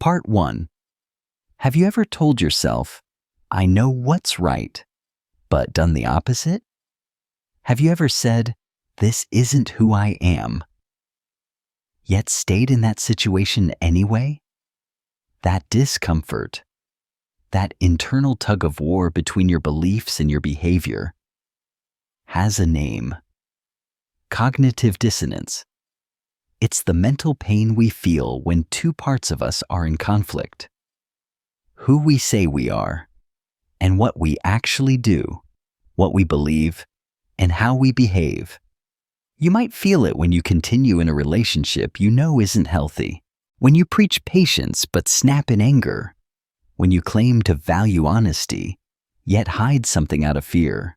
Part 1. Have you ever told yourself, I know what's right, but done the opposite? Have you ever said, this isn't who I am, yet stayed in that situation anyway? That discomfort, that internal tug of war between your beliefs and your behavior, has a name: cognitive dissonance. It's the mental pain we feel when two parts of us are in conflict: who we say we are, and what we actually do, what we believe, and how we behave. You might feel it when you continue in a relationship you know isn't healthy, when you preach patience but snap in anger, when you claim to value honesty, yet hide something out of fear.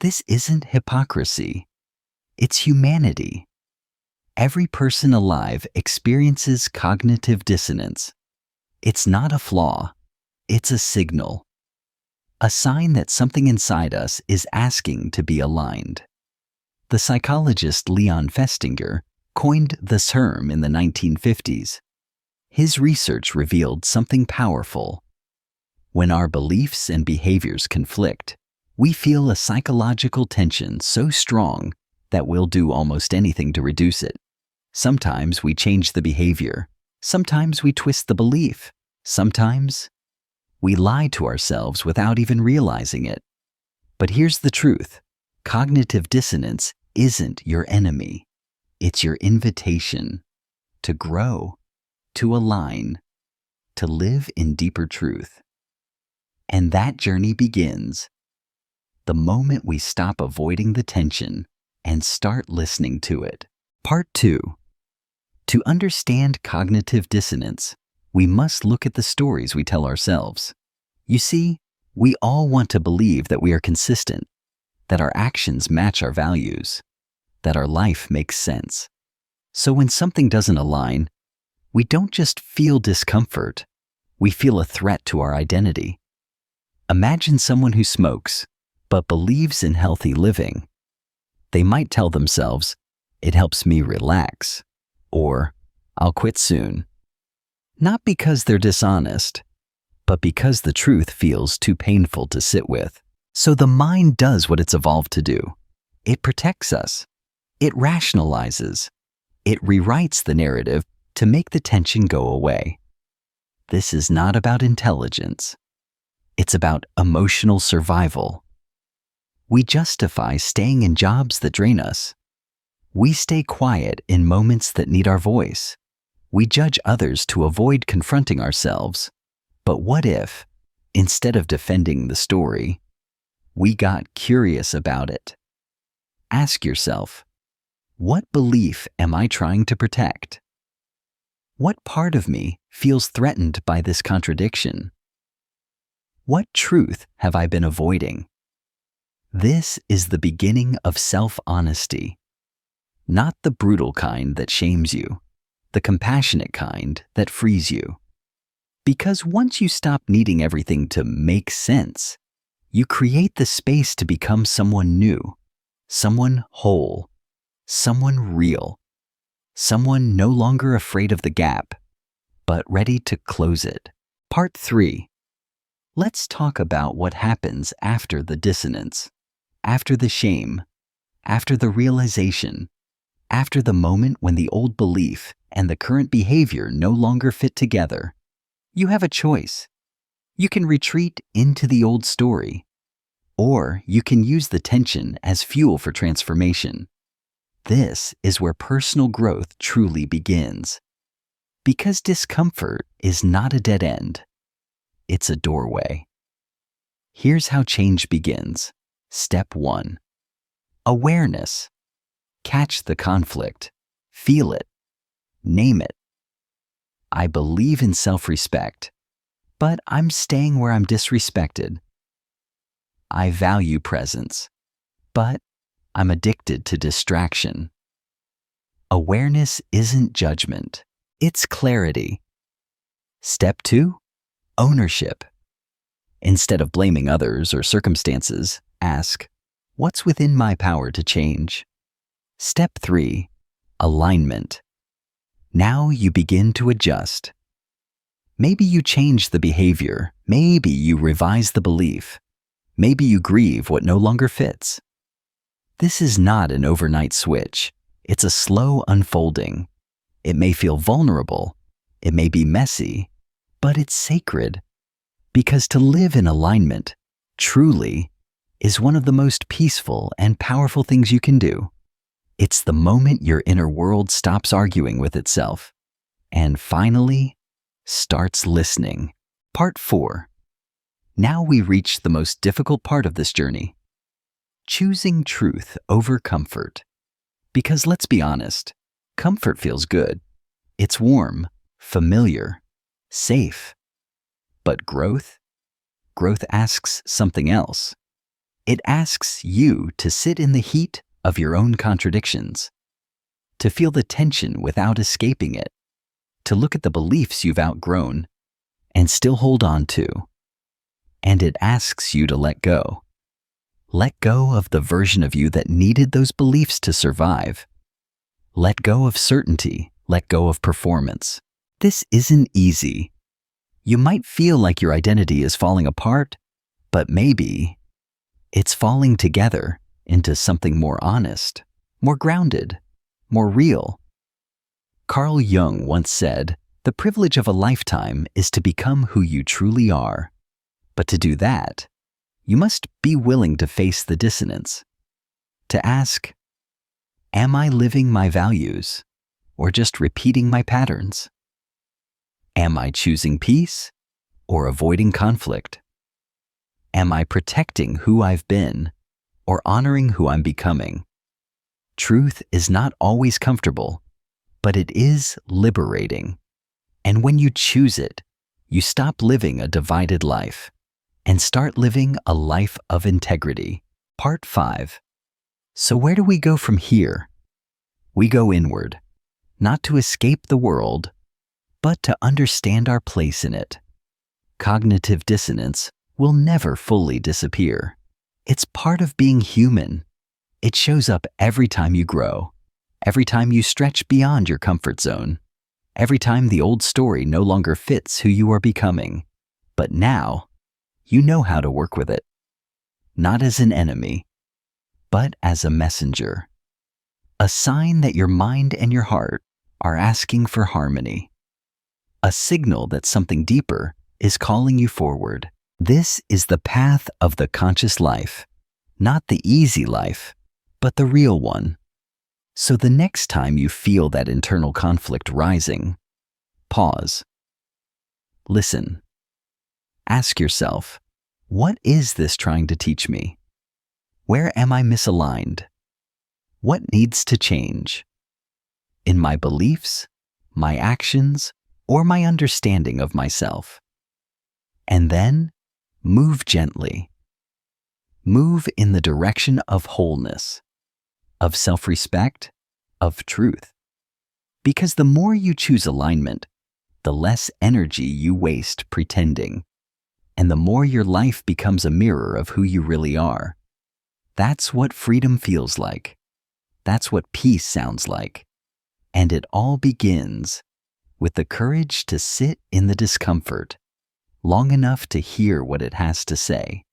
This isn't hypocrisy. It's humanity. Every person alive experiences cognitive dissonance. It's not a flaw. It's a signal. A sign that something inside us is asking to be aligned. The psychologist Leon Festinger coined the term in the 1950s. His research revealed something powerful. When our beliefs and behaviors conflict, we feel a psychological tension so strong that we'll do almost anything to reduce it. Sometimes we change the behavior. Sometimes we twist the belief. Sometimes we lie to ourselves without even realizing it. But here's the truth. Cognitive dissonance isn't your enemy. It's your invitation to grow, to align, to live in deeper truth. And that journey begins the moment we stop avoiding the tension and start listening to it. Part 2. To understand cognitive dissonance, we must look at the stories we tell ourselves. You see, we all want to believe that we are consistent, that our actions match our values, that our life makes sense. So when something doesn't align, we don't just feel discomfort, we feel a threat to our identity. Imagine someone who smokes, but believes in healthy living. They might tell themselves, it helps me relax, or I'll quit soon. Not because they're dishonest, but because the truth feels too painful to sit with. So the mind does what it's evolved to do. It protects us. It rationalizes. It rewrites the narrative to make the tension go away. This is not about intelligence. It's about emotional survival. We justify staying in jobs that drain us. We stay quiet in moments that need our voice. We judge others to avoid confronting ourselves. But what if, instead of defending the story, we got curious about it? Ask yourself, what belief am I trying to protect? What part of me feels threatened by this contradiction? What truth have I been avoiding? This is the beginning of self-honesty. Not the brutal kind that shames you, the compassionate kind that frees you. Because once you stop needing everything to make sense, you create the space to become someone new, someone whole, someone real, someone no longer afraid of the gap, but ready to close it. Part 3. Let's talk about what happens after the dissonance, after the shame, after the realization, after the moment when the old belief and the current behavior no longer fit together. You have a choice. You can retreat into the old story, or you can use the tension as fuel for transformation. This is where personal growth truly begins. Because discomfort is not a dead end. It's a doorway. Here's how change begins. Step 1. Awareness. Catch the conflict. Feel it. Name it. I believe in self-respect, but I'm staying where I'm disrespected. I value presence, but I'm addicted to distraction. Awareness isn't judgment, it's clarity. Step 2. Ownership. Instead of blaming others or circumstances, ask, what's within my power to change? Step 3. Alignment. Now you begin to adjust. Maybe you change the behavior. Maybe you revise the belief. Maybe you grieve what no longer fits. This is not an overnight switch. It's a slow unfolding. It may feel vulnerable. It may be messy, but it's sacred. Because to live in alignment, truly, is one of the most peaceful and powerful things you can do. It's the moment your inner world stops arguing with itself and finally starts listening. Part 4. Now we reach the most difficult part of this journey. Choosing truth over comfort. Because let's be honest, comfort feels good. It's warm, familiar, safe. But growth asks something else. It asks you to sit in the heat of your own contradictions, to feel the tension without escaping it, to look at the beliefs you've outgrown and still hold on to. And it asks you to let go. Let go of the version of you that needed those beliefs to survive. Let go of certainty. Let go of performance. This isn't easy. You might feel like your identity is falling apart, but maybe it's falling together into something more honest, more grounded, more real. Carl Jung once said, "The privilege of a lifetime is to become who you truly are." But to do that, you must be willing to face the dissonance, to ask, am I living my values or just repeating my patterns? Am I choosing peace or avoiding conflict? Am I protecting who I've been or honoring who I'm becoming? Truth is not always comfortable, but it is liberating. And when you choose it, you stop living a divided life and start living a life of integrity. Part 5. So where do we go from here? We go inward, not to escape the world, but to understand our place in it. Cognitive dissonance will never fully disappear. It's part of being human. It shows up every time you grow, every time you stretch beyond your comfort zone, every time the old story no longer fits who you are becoming. But now, you know how to work with it. Not as an enemy, but as a messenger. A sign that your mind and your heart are asking for harmony. A signal that something deeper is calling you forward. This is the path of the conscious life, not the easy life, but the real one. So the next time you feel that internal conflict rising, pause. Listen. Ask yourself, what is this trying to teach me? Where am I misaligned? What needs to change? In my beliefs, my actions, or my understanding of myself? And then, move gently. Move in the direction of wholeness, of self-respect, of truth. Because the more you choose alignment, the less energy you waste pretending, and the more your life becomes a mirror of who you really are. That's what freedom feels like. That's what peace sounds like. And it all begins with the courage to sit in the discomfort long enough to hear what it has to say.